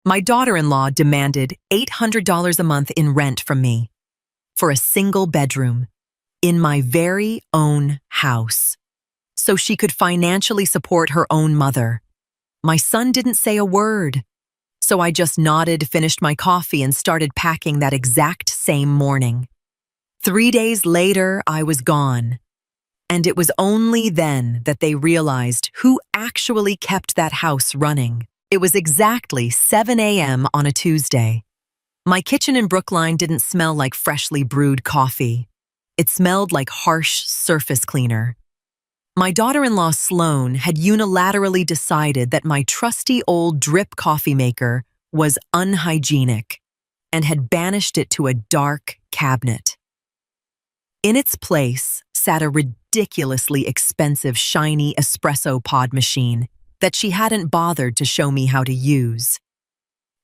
My daughter-in-law demanded $800 a month in rent from me for a single bedroom in my very own house so she could financially support her own mother. My son didn't say a word, so I just nodded, finished my coffee, and started packing that exact same morning. 3 days later, I was gone. And it was only then that they realized who actually kept that house running. It was exactly 7 a.m. on a Tuesday. My kitchen in Brookline didn't smell like freshly brewed coffee. It smelled like harsh surface cleaner. My daughter-in-law Sloane had unilaterally decided that my trusty old drip coffee maker was unhygienic and had banished it to a dark cabinet. In its place sat a ridiculously expensive shiny espresso pod machine that she hadn't bothered to show me how to use.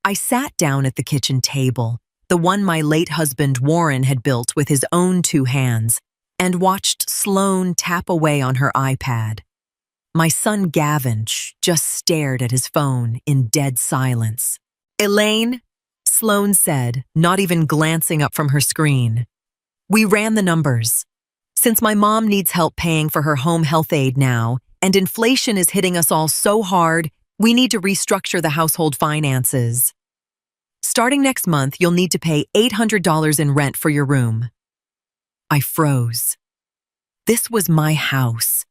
I sat down at the kitchen table, the one my late husband Warren had built with his own 2 hands, and watched Sloane tap away on her iPad. My son Gavin just stared at his phone in dead silence. "Elaine," Sloane said, not even glancing up from her screen. "We ran the numbers. Since my mom needs help paying for her home health aid now, and inflation is hitting us all so hard, we need to restructure the household finances. Starting next month, you'll need to pay $800 in rent for your room." I froze. This was my house.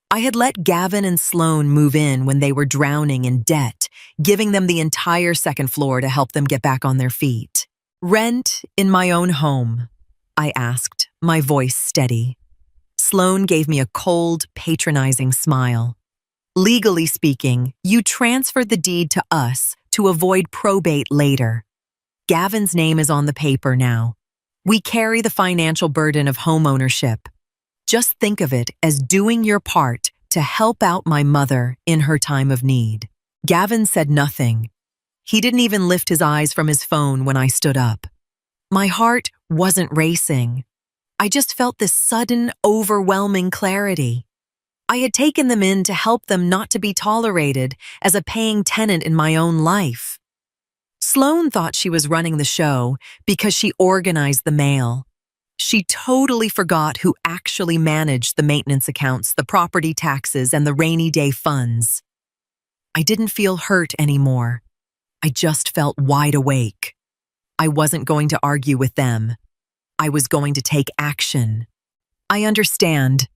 I had let Gavin and Sloane move in when they were drowning in debt, giving them the entire second floor to help them get back on their feet. "Rent in my own home?" I asked, my voice steady. Sloane gave me a cold, patronizing smile. "Legally speaking, you transferred the deed to us to avoid probate later. Gavin's name is on the paper now. We carry the financial burden of homeownership. Just think of it as doing your part to help out my mother in her time of need." Gavin said nothing. He didn't even lift his eyes from his phone when I stood up. My heart wasn't racing. I just felt this sudden, overwhelming clarity. I had taken them in to help them not to be tolerated as a paying tenant in my own life. Sloane thought she was running the show because she organized the mail. She totally forgot who actually managed the maintenance accounts, the property taxes, and the rainy day funds. I didn't feel hurt anymore. I just felt wide awake. I wasn't going to argue with them. I was going to take action. "I understand,"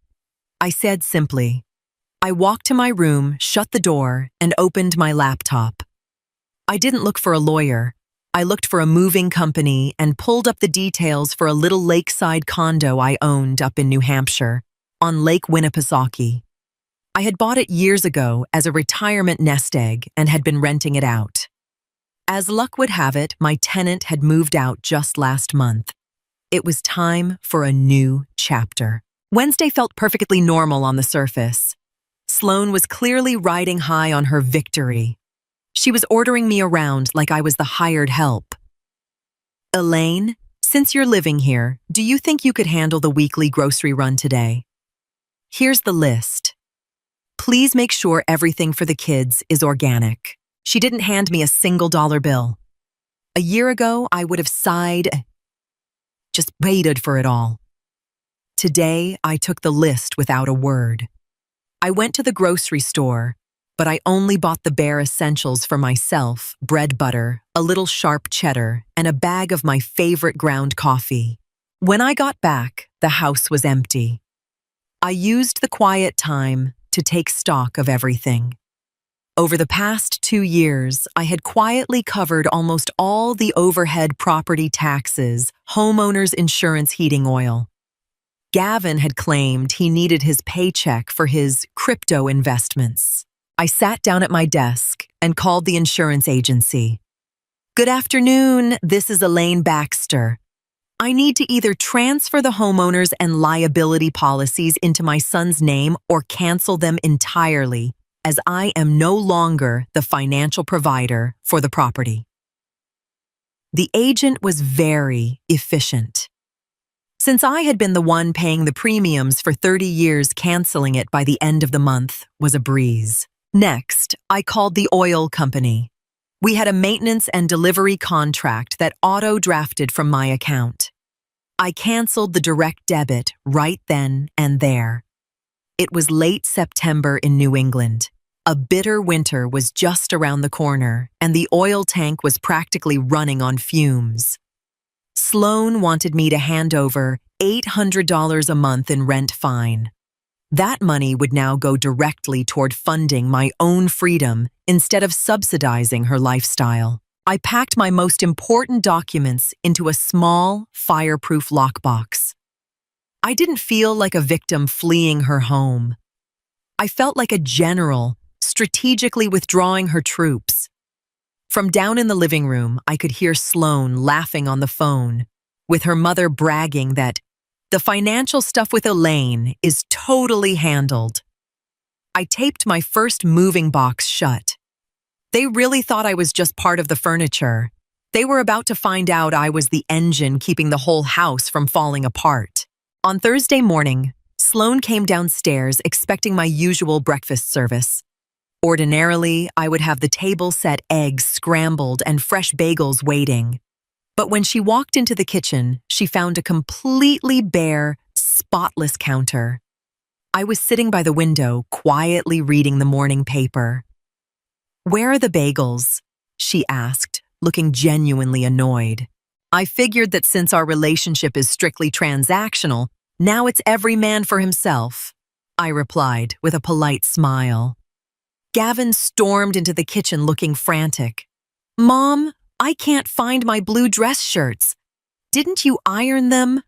I said simply. I walked to my room, shut the door, and opened my laptop. I didn't look for a lawyer. I looked for a moving company and pulled up the details for a little lakeside condo I owned up in New Hampshire, on Lake Winnipesaukee. I had bought it years ago as a retirement nest egg and had been renting it out. As luck would have it, my tenant had moved out just last month. It was time for a new chapter. Wednesday felt perfectly normal on the surface. Sloane was clearly riding high on her victory. She was ordering me around like I was the hired help. "Elaine, since you're living here, do you think you could handle the weekly grocery run today? Here's the list. Please make sure everything for the kids is organic." She didn't hand me a single dollar bill. A year ago, I would have sighed, just waited for it all. Today, I took the list without a word. I went to the grocery store, but I only bought the bare essentials for myself: bread, butter, a little sharp cheddar, and a bag of my favorite ground coffee. When I got back, the house was empty. I used the quiet time to take stock of everything. Over the past 2 years, I had quietly covered almost all the overhead property taxes, homeowners insurance, heating oil. Gavin had claimed he needed his paycheck for his crypto investments. I sat down at my desk and called the insurance agency. "Good afternoon, this is Elaine Baxter. I need to either transfer the homeowners and liability policies into my son's name or cancel them entirely, as I am no longer the financial provider for the property." The agent was very efficient. Since I had been the one paying the premiums for 30 years, canceling it by the end of the month was a breeze. Next, I called the oil company. We had a maintenance and delivery contract that auto-drafted from my account. I canceled the direct debit right then and there. It was late September in New England. A bitter winter was just around the corner, and the oil tank was practically running on fumes. Sloan wanted me to hand over $800 a month in rent fine. That money would now go directly toward funding my own freedom instead of subsidizing her lifestyle. I packed my most important documents into a small, fireproof lockbox. I didn't feel like a victim fleeing her home. I felt like a general strategically withdrawing her troops. From down in the living room, I could hear Sloan laughing on the phone, with her mother bragging that the financial stuff with Elaine is totally handled. I taped my first moving box shut. They really thought I was just part of the furniture. They were about to find out I was the engine keeping the whole house from falling apart. On Thursday morning, Sloan came downstairs expecting my usual breakfast service. Ordinarily, I would have the table set eggs scrambled and fresh bagels waiting. But when she walked into the kitchen, she found a completely bare, spotless counter. I was sitting by the window, quietly reading the morning paper. "Where are the bagels?" she asked, looking genuinely annoyed. I figured that since our relationship is strictly transactional, now it's every man for himself, I replied with a polite smile. Gavin stormed into the kitchen looking frantic. "Mom, I can't find my blue dress shirts. Didn't you iron them?"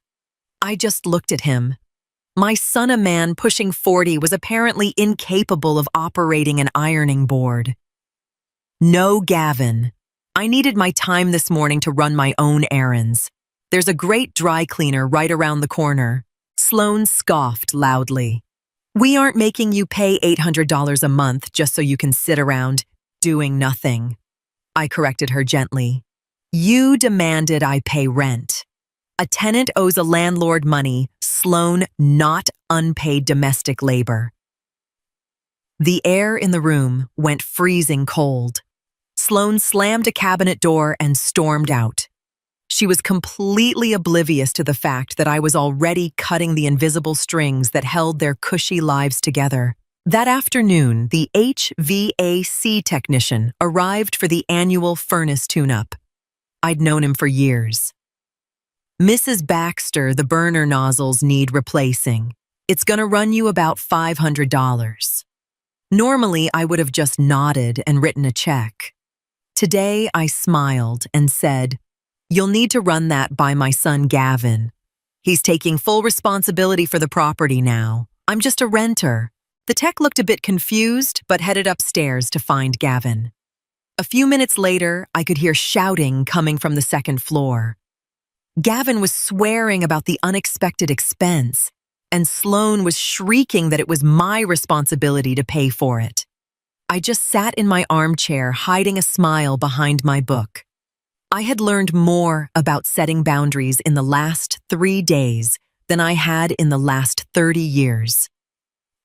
I just looked at him. My son, a man pushing 40, was apparently incapable of operating an ironing board. "No, Gavin. I needed my time this morning to run my own errands. There's a great dry cleaner right around the corner." Sloan scoffed loudly. "We aren't making you pay $800 a month just so you can sit around doing nothing." I corrected her gently. "You demanded I pay rent. A tenant owes a landlord money, Sloan, not unpaid domestic labor." The air in the room went freezing cold. Sloan slammed a cabinet door and stormed out. She was completely oblivious to the fact that I was already cutting the invisible strings that held their cushy lives together. That afternoon, the HVAC technician arrived for the annual furnace tune-up. I'd known him for years. "Mrs. Baxter, the burner nozzles need replacing. It's gonna run you about $500. Normally, I would have just nodded and written a check. Today, I smiled and said, "You'll need to run that by my son Gavin. He's taking full responsibility for the property now. I'm just a renter." The tech looked a bit confused, but headed upstairs to find Gavin. A few minutes later, I could hear shouting coming from the second floor. Gavin was swearing about the unexpected expense, and Sloan was shrieking that it was my responsibility to pay for it. I just sat in my armchair, hiding a smile behind my book. I had learned more about setting boundaries in the last 3 days than I had in the last 30 years.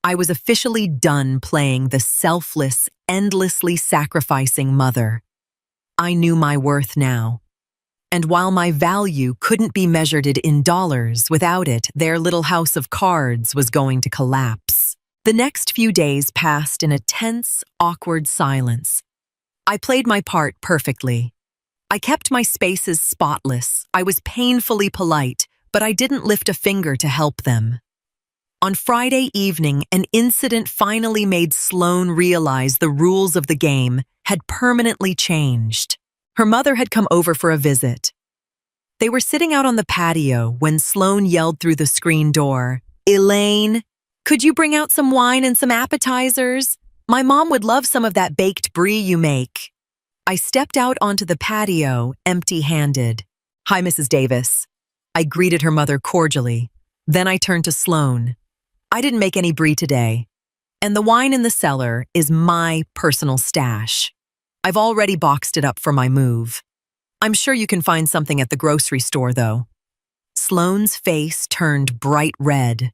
I was officially done playing the selfless, endlessly sacrificing mother. I knew my worth now. And while my value couldn't be measured in dollars, without it, their little house of cards was going to collapse. The next few days passed in a tense, awkward silence. I played my part perfectly. I kept my spaces spotless. I was painfully polite, but I didn't lift a finger to help them. On Friday evening, an incident finally made Sloan realize the rules of the game had permanently changed. Her mother had come over for a visit. They were sitting out on the patio when Sloan yelled through the screen door, "Elaine, could you bring out some wine and some appetizers? My mom would love some of that baked brie you make." I stepped out onto the patio, empty-handed. "Hi, Mrs. Davis." I greeted her mother cordially. Then I turned to Sloan. "I didn't make any brie today, and the wine in the cellar is my personal stash. I've already boxed it up for my move. I'm sure you can find something at the grocery store, though." Sloan's face turned bright red.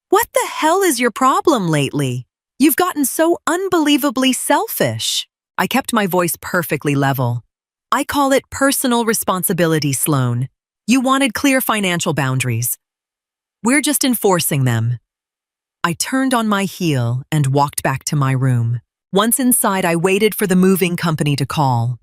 "What the hell is your problem lately? You've gotten so unbelievably selfish." I kept my voice perfectly level. I call it personal responsibility, Sloan. You wanted clear financial boundaries. We're just enforcing them. I turned on my heel and walked back to my room. Once inside, I waited for the moving company to call.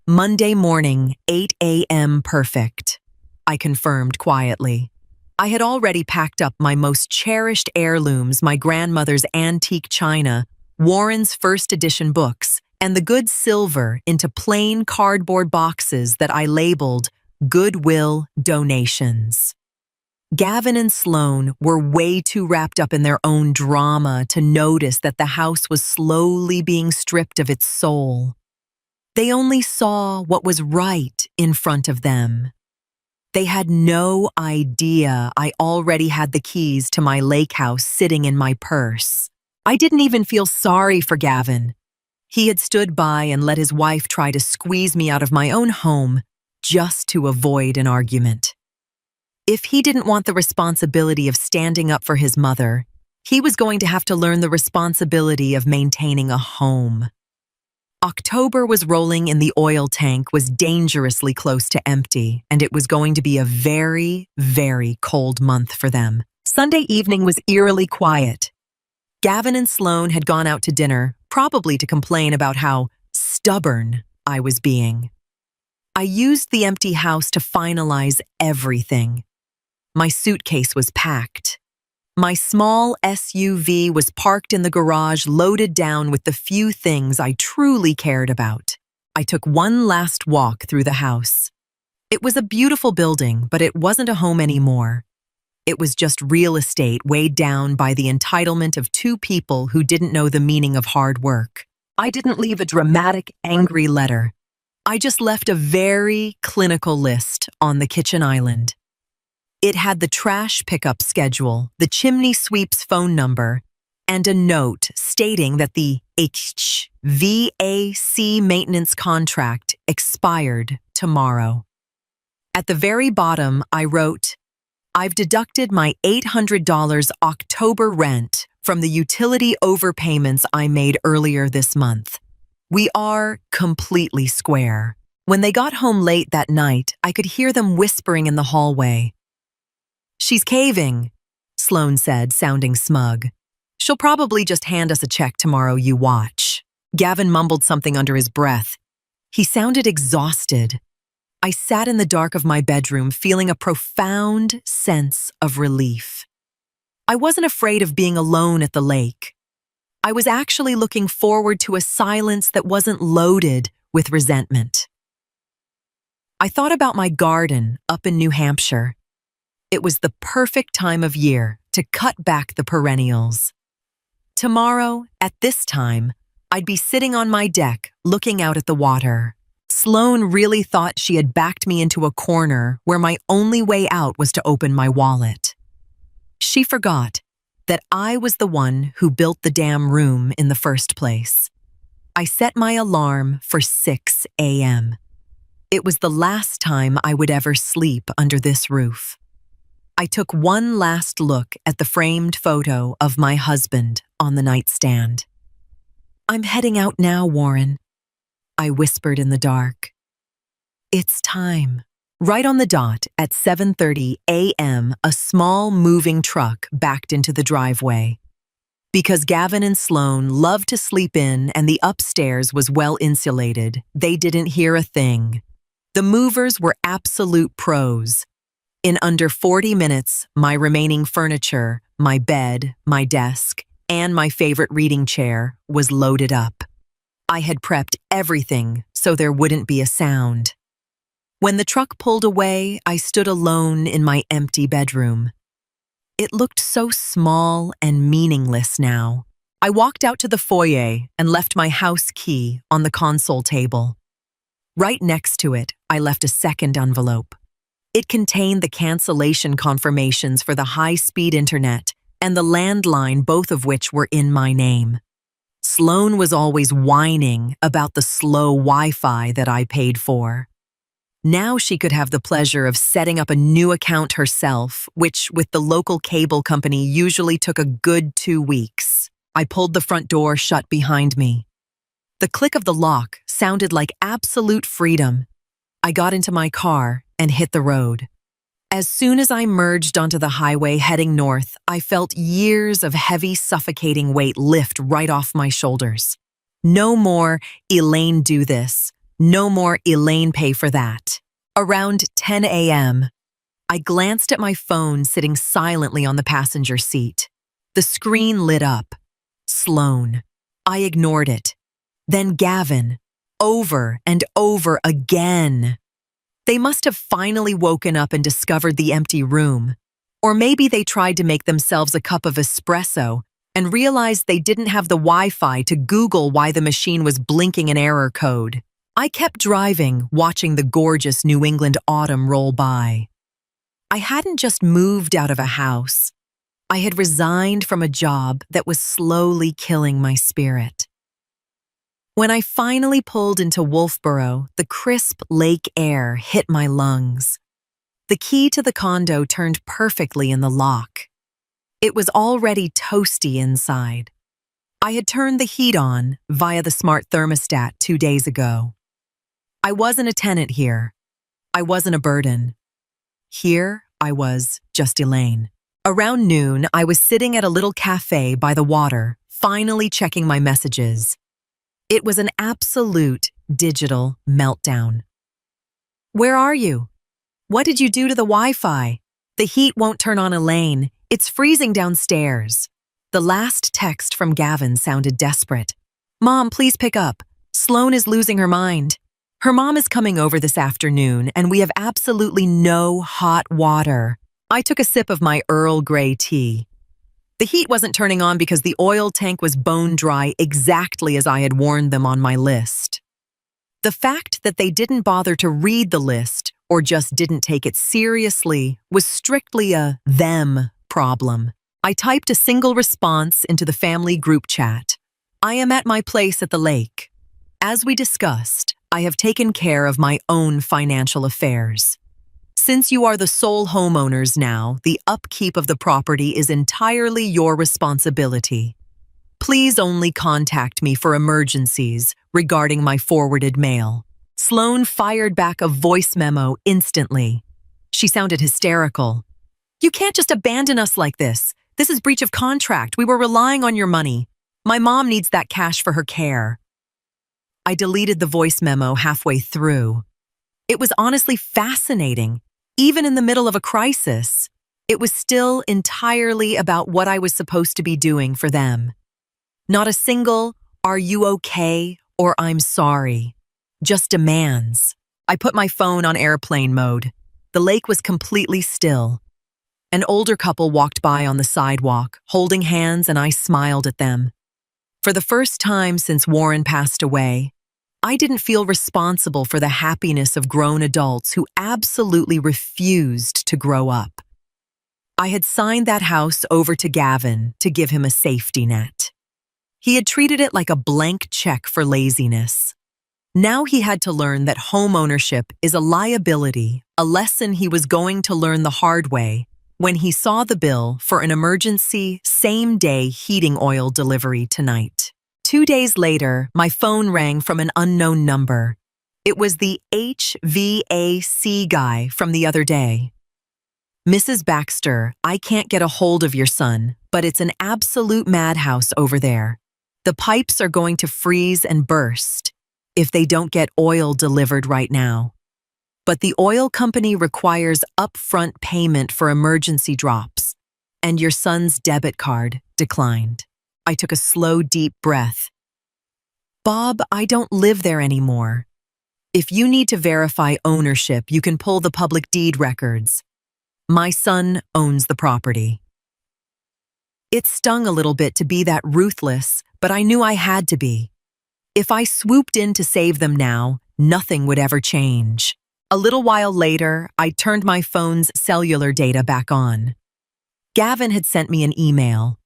Monday morning, 8 a.m. perfect. I confirmed quietly. I had already packed up my most cherished heirlooms, my grandmother's antique china, Warren's first edition books, and the good silver into plain cardboard boxes that I labeled Goodwill donations. Gavin and Sloan were way too wrapped up in their own drama to notice that the house was slowly being stripped of its soul. They only saw what was right in front of them. They had no idea I already had the keys to my lake house sitting in my purse. I didn't even feel sorry for Gavin. He had stood by and let his wife try to squeeze me out of my own home just to avoid an argument. If he didn't want the responsibility of standing up for his mother, he was going to have to learn the responsibility of maintaining a home. October was rolling and the oil tank was dangerously close to empty, and it was going to be a very, very cold month for them. Sunday evening was eerily quiet. Gavin and Sloan had gone out to dinner, probably to complain about how stubborn I was being. I used the empty house to finalize everything. My suitcase was packed. My small SUV was parked in the garage, loaded down with the few things I truly cared about. I took one last walk through the house. It was a beautiful building, but it wasn't a home anymore. It was just real estate weighed down by the entitlement of two people who didn't know the meaning of hard work. I didn't leave a dramatic, angry letter. I just left a very clinical list on the kitchen island. It had the trash pickup schedule, the chimney sweep's phone number, and a note stating that the HVAC maintenance contract expired tomorrow. At the very bottom, I wrote, "I've deducted my $800 October rent from the utility overpayments I made earlier this month. We are completely square." When they got home late that night, I could hear them whispering in the hallway. "She's caving," Sloan said, sounding smug. "She'll probably just hand us a check tomorrow, you watch." Gavin mumbled something under his breath. He sounded exhausted. I sat in the dark of my bedroom, feeling a profound sense of relief. I wasn't afraid of being alone at the lake. I was actually looking forward to a silence that wasn't loaded with resentment. I thought about my garden up in New Hampshire. It was the perfect time of year to cut back the perennials. Tomorrow, at this time, I'd be sitting on my deck looking out at the water. Sloan really thought she had backed me into a corner where my only way out was to open my wallet. She forgot that I was the one who built the damn room in the first place. I set my alarm for 6 a.m. It was the last time I would ever sleep under this roof. I took one last look at the framed photo of my husband on the nightstand. "I'm heading out now, Warren," I whispered in the dark. "It's time." Right on the dot at 7:30 a.m., a small moving truck backed into the driveway. Because Gavin and Sloan loved to sleep in and the upstairs was well insulated, they didn't hear a thing. The movers were absolute pros. In under 40 minutes, my remaining furniture, my bed, my desk, and my favorite reading chair was loaded up. I had prepped everything so there wouldn't be a sound. When the truck pulled away, I stood alone in my empty bedroom. It looked so small and meaningless now. I walked out to the foyer and left my house key on the console table. Right next to it, I left a second envelope. It contained the cancellation confirmations for the high-speed internet and the landline, both of which were in my name. Sloan was always whining about the slow Wi-Fi that I paid for. Now she could have the pleasure of setting up a new account herself, which with the local cable company usually took a good 2 weeks. I pulled the front door shut behind me. The click of the lock sounded like absolute freedom. I got into my car and hit the road. As soon as I merged onto the highway heading north, I felt years of heavy, suffocating weight lift right off my shoulders. No more Elaine do this. No more Elaine pay for that. Around 10 a.m., I glanced at my phone sitting silently on the passenger seat. The screen lit up. Sloan. I ignored it. Then Gavin. Over and over again. They must have finally woken up and discovered the empty room. Or maybe they tried to make themselves a cup of espresso and realized they didn't have the Wi-Fi to Google why the machine was blinking an error code. I kept driving, watching the gorgeous New England autumn roll by. I hadn't just moved out of a house. I had resigned from a job that was slowly killing my spirit. When I finally pulled into Wolfboro, the crisp lake air hit my lungs. The key to the condo turned perfectly in the lock. It was already toasty inside. I had turned the heat on via the smart thermostat 2 days ago. I wasn't a tenant here. I wasn't a burden. Here, I was just Elaine. Around noon, I was sitting at a little cafe by the water, finally checking my messages. It was an absolute digital meltdown. Where are you? What did you do to the Wi-Fi? The heat won't turn on Elaine. It's freezing downstairs. The last text from Gavin sounded desperate. Mom, please pick up. Sloan is losing her mind. Her mom is coming over this afternoon, and we have absolutely no hot water. I took a sip of my Earl Grey tea. The heat wasn't turning on because the oil tank was bone dry exactly as I had warned them on my list. The fact that they didn't bother to read the list or just didn't take it seriously was strictly a them problem. I typed a single response into the family group chat. I am at my place at the lake. As we discussed, I have taken care of my own financial affairs. Since you are the sole homeowners now, the upkeep of the property is entirely your responsibility. Please only contact me for emergencies regarding my forwarded mail. Sloan fired back a voice memo instantly. She sounded hysterical. You can't just abandon us like this. This is breach of contract. We were relying on your money. My mom needs that cash for her care. I deleted the voice memo halfway through. It was honestly fascinating. Even in the middle of a crisis, it was still entirely about what I was supposed to be doing for them. Not a single, "Are you okay?" or "I'm sorry." Just demands. I put my phone on airplane mode. The lake was completely still. An older couple walked by on the sidewalk, holding hands, and I smiled at them. For the first time since Warren passed away, I didn't feel responsible for the happiness of grown adults who absolutely refused to grow up. I had signed that house over to Gavin to give him a safety net. He had treated it like a blank check for laziness. Now he had to learn that homeownership is a liability, a lesson he was going to learn the hard way when he saw the bill for an emergency same-day heating oil delivery tonight. 2 days later, my phone rang from an unknown number. It was the HVAC guy from the other day. Mrs. Baxter, I can't get a hold of your son, but it's an absolute madhouse over there. The pipes are going to freeze and burst if they don't get oil delivered right now. But the oil company requires upfront payment for emergency drops, and your son's debit card declined. I took a slow, deep breath. Bob, I don't live there anymore. If you need to verify ownership, you can pull the public deed records. My son owns the property. It stung a little bit to be that ruthless, but I knew I had to be. If I swooped in to save them now, nothing would ever change. A little while later, I turned my phone's cellular data back on. Gavin had sent me an email.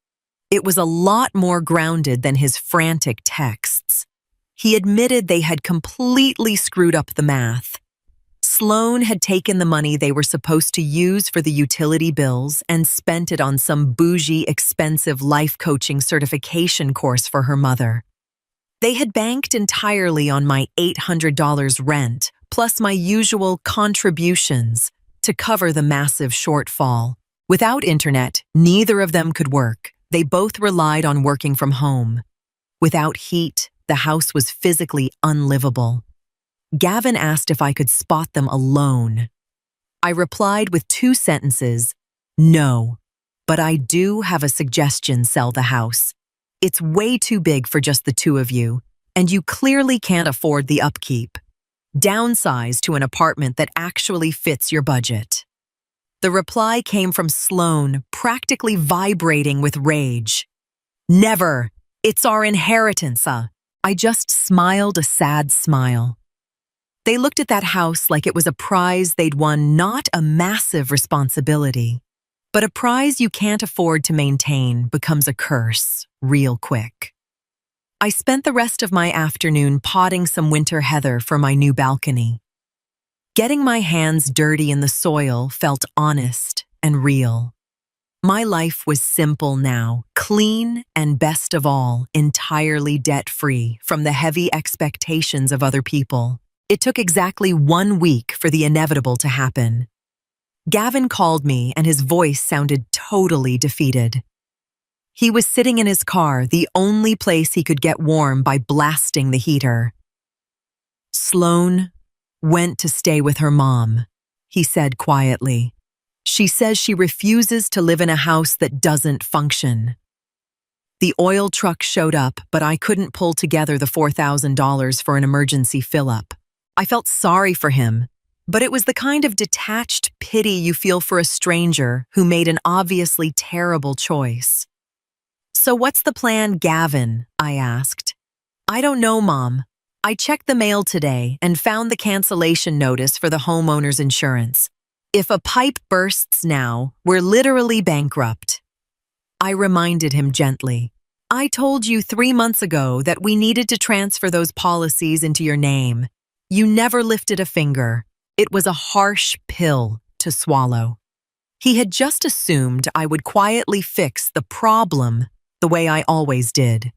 It was a lot more grounded than his frantic texts. He admitted they had completely screwed up the math. Sloan had taken the money they were supposed to use for the utility bills and spent it on some bougie, expensive life coaching certification course for her mother. They had banked entirely on my $800 rent, plus my usual contributions, to cover the massive shortfall. Without internet, neither of them could work. They both relied on working from home. Without heat, the house was physically unlivable. Gavin asked if I could spot them alone. I replied with 2 sentences, "No, but I do have a suggestion, sell the house. It's way too big for just the 2 of you, and you clearly can't afford the upkeep. Downsize to an apartment that actually fits your budget." The reply came from Sloan, practically vibrating with rage. "Never! It's our inheritance." I just smiled a sad smile. They looked at that house like it was a prize they'd won, not a massive responsibility. But a prize you can't afford to maintain becomes a curse real quick. I spent the rest of my afternoon potting some winter heather for my new balcony. Getting my hands dirty in the soil felt honest and real. My life was simple now, clean, and best of all, entirely debt-free from the heavy expectations of other people. It took exactly 1 week for the inevitable to happen. Gavin called me, and his voice sounded totally defeated. He was sitting in his car, the only place he could get warm by blasting the heater. "Sloan went to stay with her mom," he said quietly. "She says she refuses to live in a house that doesn't function." The oil truck showed up, but I couldn't pull together the $4,000 for an emergency fill-up. I felt sorry for him, but it was the kind of detached pity you feel for a stranger who made an obviously terrible choice. "So what's the plan, Gavin?" I asked. "I don't know, Mom. I checked the mail today and found the cancellation notice for the homeowner's insurance. If a pipe bursts now, we're literally bankrupt." I reminded him gently. "I told you 3 months ago that we needed to transfer those policies into your name. You never lifted a finger." It was a harsh pill to swallow. He had just assumed I would quietly fix the problem the way I always did.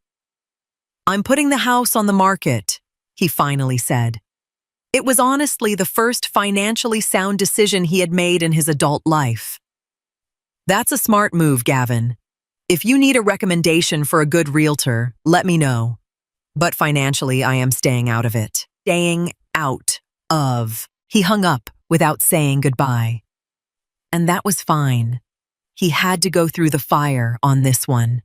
"I'm putting the house on the market," he finally said. It was honestly the first financially sound decision he had made in his adult life. "That's a smart move, Gavin. If you need a recommendation for a good realtor, let me know. But financially, I am staying out of it." Staying out of. He hung up without saying goodbye. And that was fine. He had to go through the fire on this one.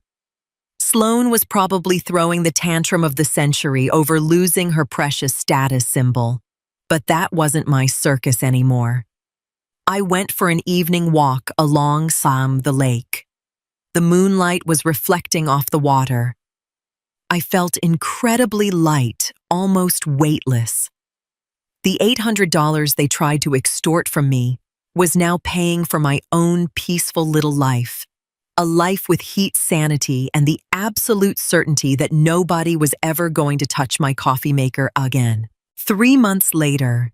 Sloan was probably throwing the tantrum of the century over losing her precious status symbol. But that wasn't my circus anymore. I went for an evening walk along the lake. The moonlight was reflecting off the water. I felt incredibly light, almost weightless. The $800 they tried to extort from me was now paying for my own peaceful little life. A life with heat sanity and the absolute certainty that nobody was ever going to touch my coffee maker again. 3 months later,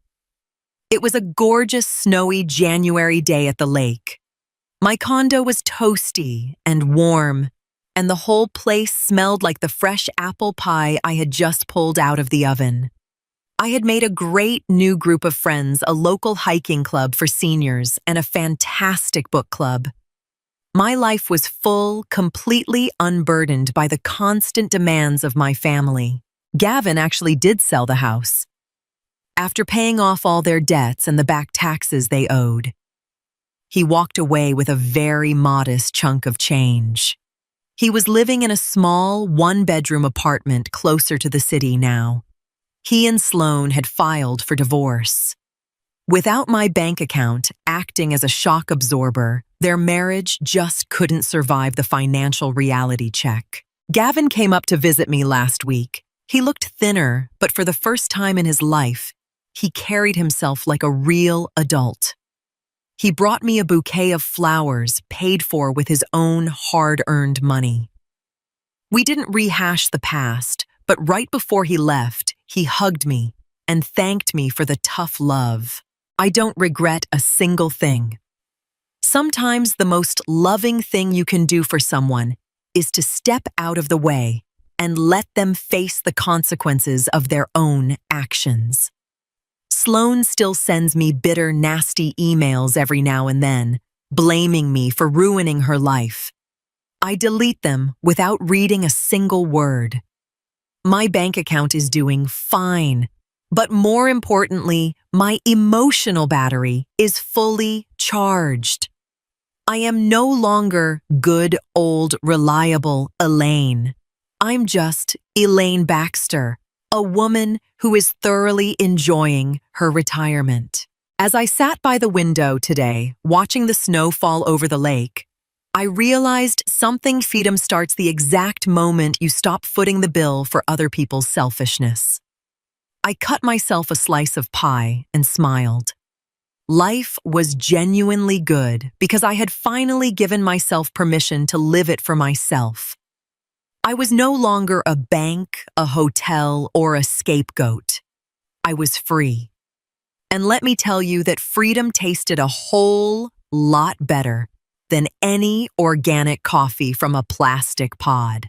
it was a gorgeous, snowy January day at the lake. My condo was toasty and warm, and the whole place smelled like the fresh apple pie I had just pulled out of the oven. I had made a great new group of friends, a local hiking club for seniors, and a fantastic book club. My life was full, completely unburdened by the constant demands of my family. Gavin actually did sell the house. After paying off all their debts and the back taxes they owed, he walked away with a very modest chunk of change. He was living in a small, 1-bedroom apartment closer to the city now. He and Sloan had filed for divorce. Without my bank account acting as a shock absorber, their marriage just couldn't survive the financial reality check. Gavin came up to visit me last week. He looked thinner, but for the first time in his life, he carried himself like a real adult. He brought me a bouquet of flowers paid for with his own hard-earned money. We didn't rehash the past, but right before he left, he hugged me and thanked me for the tough love. I don't regret a single thing. Sometimes the most loving thing you can do for someone is to step out of the way and let them face the consequences of their own actions. Sloane still sends me bitter, nasty emails every now and then, blaming me for ruining her life. I delete them without reading a single word. My bank account is doing fine, but more importantly, my emotional battery is fully charged. I am no longer good, old, reliable Elaine. I'm just Elaine Baxter, a woman who is thoroughly enjoying her retirement. As I sat by the window today, watching the snow fall over the lake, I realized something freedom starts the exact moment you stop footing the bill for other people's selfishness. I cut myself a slice of pie and smiled. Life was genuinely good because I had finally given myself permission to live it for myself. I was no longer a bank, a hotel, or a scapegoat. I was free. And let me tell you that freedom tasted a whole lot better than any organic coffee from a plastic pod.